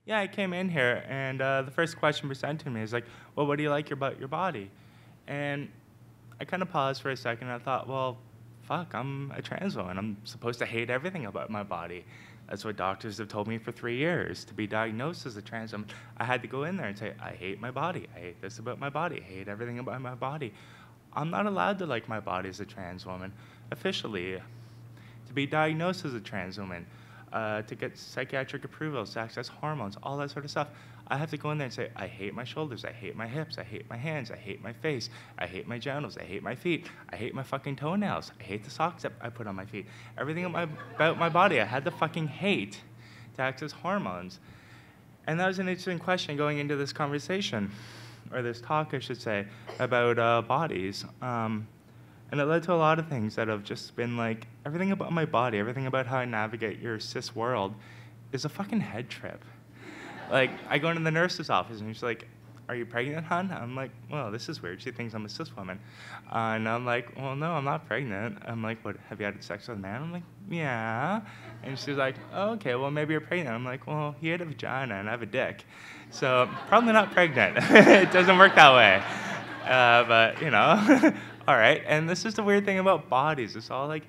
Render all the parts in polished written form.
Yeah, I came in here, and the first question presented to me is like, well, what do you like about your body? And I kind of paused for a second, and I thought, well, fuck, I'm a trans woman. I'm supposed to hate everything about my body. That's what doctors have told me for 3 years. To be diagnosed as a trans woman, I had to go in there and say, I hate my body. I hate this about my body. I hate everything about my body. I'm not allowed to like my body as a trans woman, officially. To be diagnosed as a trans woman, to get psychiatric approvals, to access hormones, all that sort of stuff. I have to go in there and say, I hate my shoulders, I hate my hips, I hate my hands, I hate my face, I hate my genitals, I hate my feet, I hate my fucking toenails, I hate the socks that I put on my feet. Everything about my body, I had to fucking hate to access hormones. And that was an interesting question going into this conversation, or this talk, I should say, about bodies. And it led to a lot of things that have just been like, everything about my body, everything about how I navigate your cis world is a fucking head trip. Like, I go into the nurse's office and she's like, are you pregnant, hon? I'm like, well, this is weird. She thinks I'm a cis woman. And I'm like, well, no, I'm not pregnant. I'm like, what, have you had sex with a man? I'm like, yeah. And she's like, oh, okay, well, maybe you're pregnant. I'm like, well, he had a vagina and I have a dick. So probably not pregnant. It doesn't work that way. But, you know, all right. And this is the weird thing about bodies. It's all like,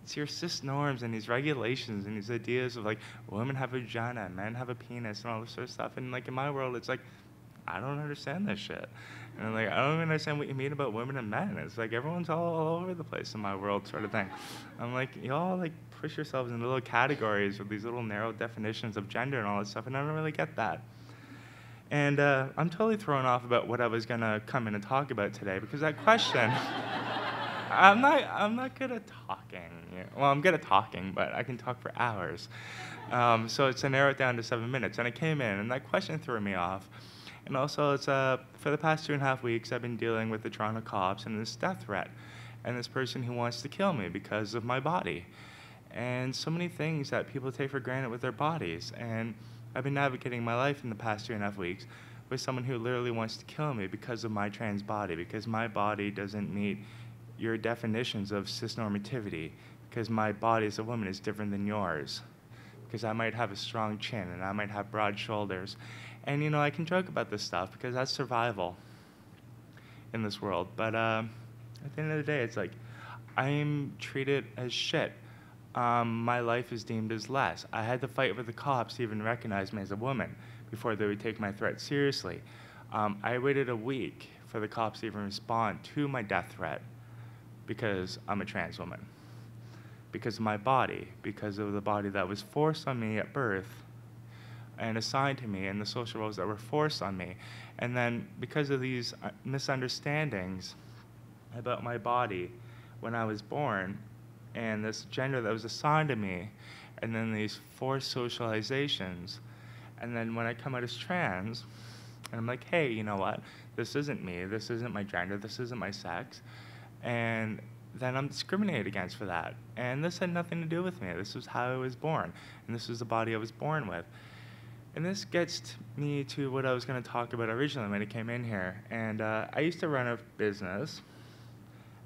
it's your cis norms and these regulations and these ideas of like, women have a vagina, men have a penis, and all this sort of stuff. And like in my world, it's like, I don't understand this shit. And I'm like, I don't even understand what you mean about women and men. It's like everyone's all over the place in my world, sort of thing. I'm like, y'all like push yourselves into little categories with these little narrow definitions of gender and all this stuff, and I don't really get that. And I'm totally thrown off about what I was gonna come in and talk about today, because that question, I'm not good at talking. Well, I'm good at talking, but I can talk for hours. So it's to narrow it down to 7 minutes. And I came in, and that question threw me off. And also, it's for the past 2.5 weeks, I've been dealing with the Toronto cops and this death threat, and this person who wants to kill me because of my body, and so many things that people take for granted with their bodies. And I've been navigating my life in the past 2.5 weeks with someone who literally wants to kill me because of my trans body, because my body doesn't meet your definitions of cisnormativity, because my body as a woman is different than yours, because I might have a strong chin and I might have broad shoulders. And, you know, I can joke about this stuff because that's survival in this world. But at the end of the day, it's like, I'm treated as shit. My life is deemed as less. I had to fight with the cops to even recognize me as a woman before they would take my threat seriously. I waited a week for the cops to even respond to my death threat because I'm a trans woman, because of my body, because of the body that was forced on me at birth and assigned to me, and the social roles that were forced on me. And then because of these misunderstandings about my body when I was born, and this gender that was assigned to me, and then these forced socializations, and then when I come out as trans, and I'm like, hey, you know what? This isn't me. This isn't my gender. This isn't my sex. And then I'm discriminated against for that. And this had nothing to do with me. This was how I was born, and this was the body I was born with. And this gets me to what I was going to talk about originally when I came in here. And I used to run a business,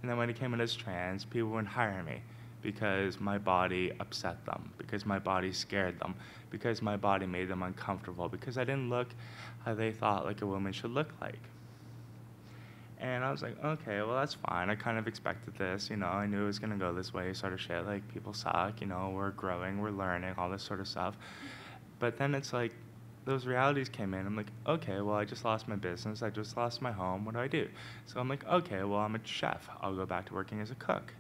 and then when I came in as trans, people wouldn't hire me because my body upset them, because my body scared them, because my body made them uncomfortable, because I didn't look how they thought like a woman should look like. And I was like, okay, well, that's fine. I kind of expected this, you know. I knew it was going to go this way, sort of shit. Like, people suck, you know, we're growing, we're learning, all this sort of stuff. But then it's like, those realities came in. I'm like, okay, well, I just lost my business. I just lost my home. What do? So I'm like, okay, well, I'm a chef. I'll go back to working as a cook.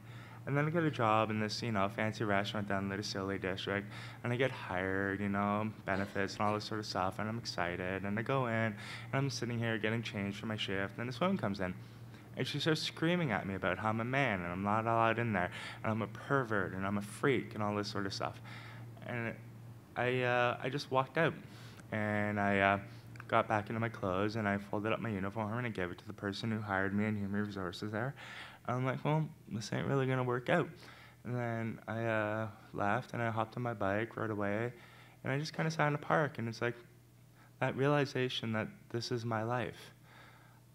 And then I get a job in this, you know, fancy restaurant down in the Silly District. And I get hired, you know, benefits and all this sort of stuff. And I'm excited. And I go in, and I'm sitting here getting changed for my shift. And this woman comes in. And she starts screaming at me about how I'm a man and I'm not allowed in there. And I'm a pervert and I'm a freak and all this sort of stuff. And I just walked out. And I got back into my clothes, and I folded up my uniform, and I gave it to the person who hired me in human resources there. I'm like, well, this ain't really going to work out. And then I left, and I hopped on my bike, rode away, and I just kind of sat in the park. And it's like that realization that this is my life,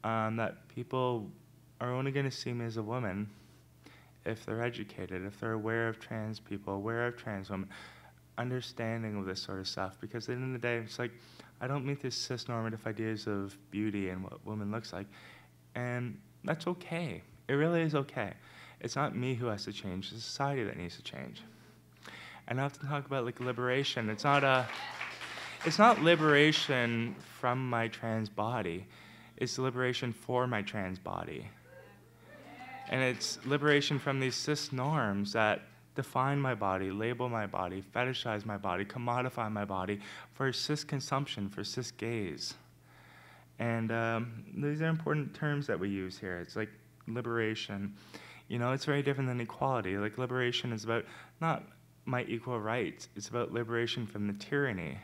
that people are only going to see me as a woman if they're educated, if they're aware of trans people, aware of trans women, understanding of this sort of stuff, because at the end of the day, it's like, I don't meet these cis-normative ideas of beauty and what woman looks like, and that's okay. It really is okay. It's not me who has to change, it's society that needs to change. And I often talk about like liberation. It's not liberation from my trans body, it's liberation for my trans body. And it's liberation from these cis norms that define my body, label my body, fetishize my body, commodify my body for cis consumption, for cis gaze. And these are important terms that we use here. It's like liberation. You know, it's very different than equality. Like liberation is about not my equal rights. It's about liberation from the tyranny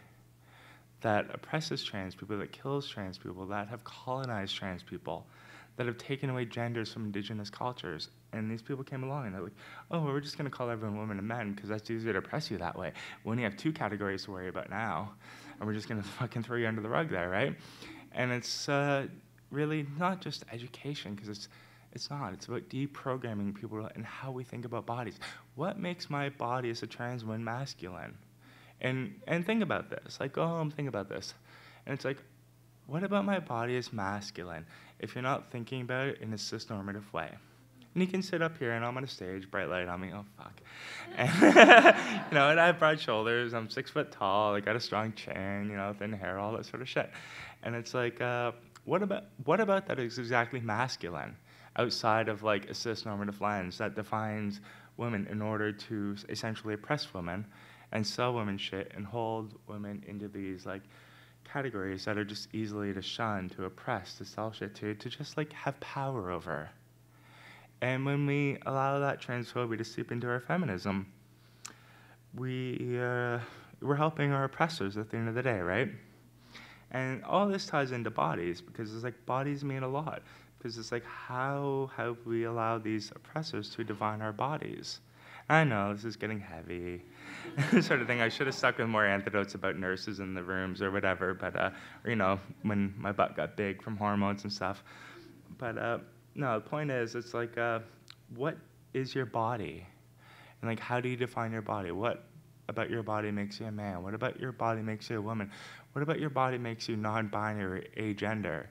that oppresses trans people, that kills trans people, that have colonized trans people, that have taken away genders from indigenous cultures. And these people came along and they're like, oh, well, we're just going to call everyone women and men because that's easier to oppress you that way. We only have 2 categories to worry about now, and we're just going to fucking throw you under the rug there, right? And it's really not just education, because it's not. It's about deprogramming people and how we think about bodies. What makes my body as a trans woman masculine? And think about this. Like, go home, think about this. And it's like, what about my body is masculine if you're not thinking about it in a cis-normative way? And you can sit up here, and I'm on a stage, bright light on me, oh, fuck. And, you know, and I have broad shoulders, I'm 6 foot tall, I got a strong chin, you know, thin hair, all that sort of shit. And it's like, what about that is exactly masculine outside of, like, a cis-normative lens that defines women in order to essentially oppress women and sell women shit and hold women into these, like, categories that are just easily to shun, to oppress, to sell shit to just, like, have power over. And when we allow that transphobia to seep into our feminism, we're helping our oppressors at the end of the day, right? And all this ties into bodies, because it's like bodies mean a lot. Because it's like, how have we allowed these oppressors to define our bodies? I know, this is getting heavy, sort of thing. I should have stuck with more anecdotes about nurses in the rooms or whatever, but, or, you know, when my butt got big from hormones and stuff. But, no, the point is, it's like, what is your body? And, like, how do you define your body? What about your body makes you a man? What about your body makes you a woman? What about your body makes you non-binary, agender?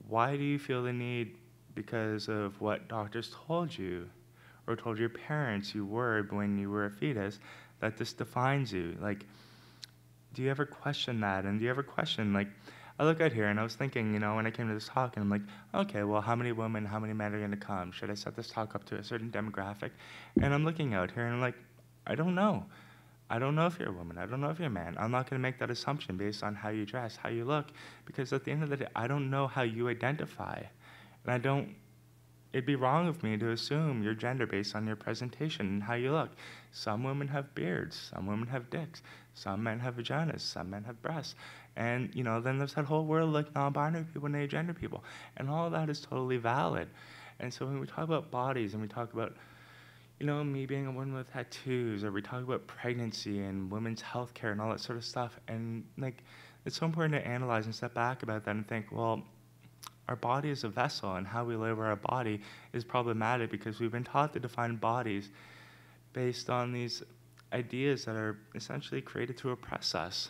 Why do you feel the need, because of what doctors told you or told your parents you were when you were a fetus, that this defines you? Like, do you ever question that? And do you ever question, like, I look out here and I was thinking, you know, when I came to this talk, and I'm like, okay, well, how many women, how many men are going to come? Should I set this talk up to a certain demographic? And I'm looking out here and I'm like, I don't know. I don't know if you're a woman. I don't know if you're a man. I'm not going to make that assumption based on how you dress, how you look, because at the end of the day, I don't know how you identify. And it'd be wrong of me to assume your gender based on your presentation and how you look. Some women have beards, some women have dicks, some men have vaginas, some men have breasts. And, you know, then there's that whole world like non-binary people and agender people. And all of that is totally valid. And so when we talk about bodies and we talk about, you know, me being a woman with tattoos, or we talk about pregnancy and women's health care and all that sort of stuff, and, like, it's so important to analyze and step back about that and think, well, our body is a vessel, and how we label our body is problematic because we've been taught to define bodies based on these ideas that are essentially created to oppress us.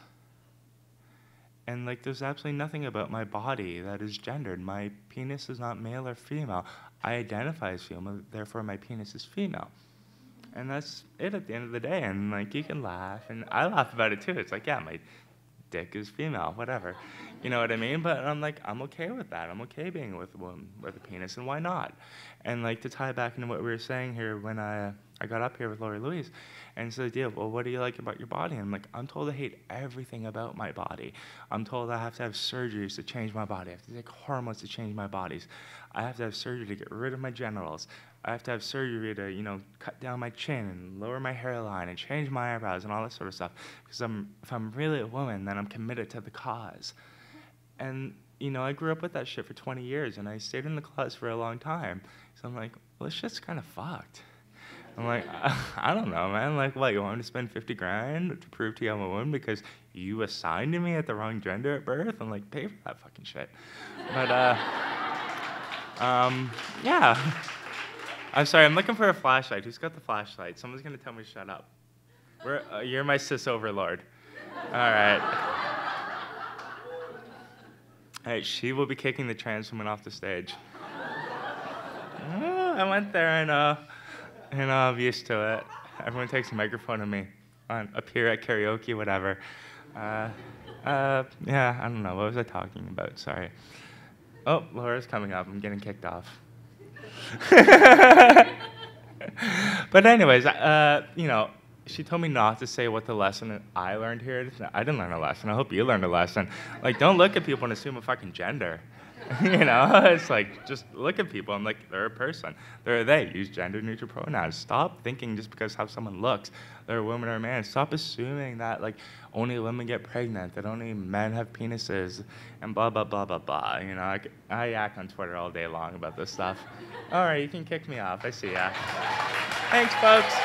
And, like, there's absolutely nothing about my body that is gendered. My penis is not male or female. I identify as female, therefore my penis is female. And that's it at the end of the day. And, like, you can laugh, and I laugh about it too. It's like, yeah, my dick is female, whatever. You know what I mean? But I'm like, I'm okay with that. I'm okay being with a woman with a penis, and why not? And, like, to tie back into what we were saying here when I got up here with Lori Louise, and it's the idea of, well, what do you like about your body? And I'm like, I'm told I hate everything about my body. I'm told I have to have surgeries to change my body. I have to take hormones to change my bodies. I have to have surgery to get rid of my genitals. I have to have surgery to, you know, cut down my chin and lower my hairline and change my eyebrows and all that sort of stuff. Because if I'm really a woman, then I'm committed to the cause. And, you know, I grew up with that shit for 20 years, and I stayed in the closet for a long time. So I'm like, well, this shit's kind of fucked. I'm like, I don't know, man. Like, what, you want me to spend 50 grand to prove to you I'm a woman because you assigned me at the wrong gender at birth? I'm like, pay for that fucking shit. But, yeah. I'm sorry, I'm looking for a flashlight. Who's got the flashlight? Someone's going to tell me to shut up. You're my cis overlord. All right. All right, she will be kicking the trans woman off the stage. I went there and I'm used to it. Everyone takes a microphone of me up here at karaoke, whatever. Yeah, I don't know. What was I talking about? Sorry. Oh, Laura's coming up. I'm getting kicked off. But anyways, she told me not to say what the lesson I learned here. I didn't learn a lesson. I hope you learned a lesson. Like, don't look at people and assume a fucking gender. It's like, just look at people and like, they're a person. They're a they. Use gender-neutral pronouns. Stop thinking just because how someone looks, they're a woman or a man. Stop assuming that like only women get pregnant, that only men have penises, and blah blah blah blah blah. I yak on Twitter all day long about this stuff. All right, you can kick me off. I see ya. Thanks, folks.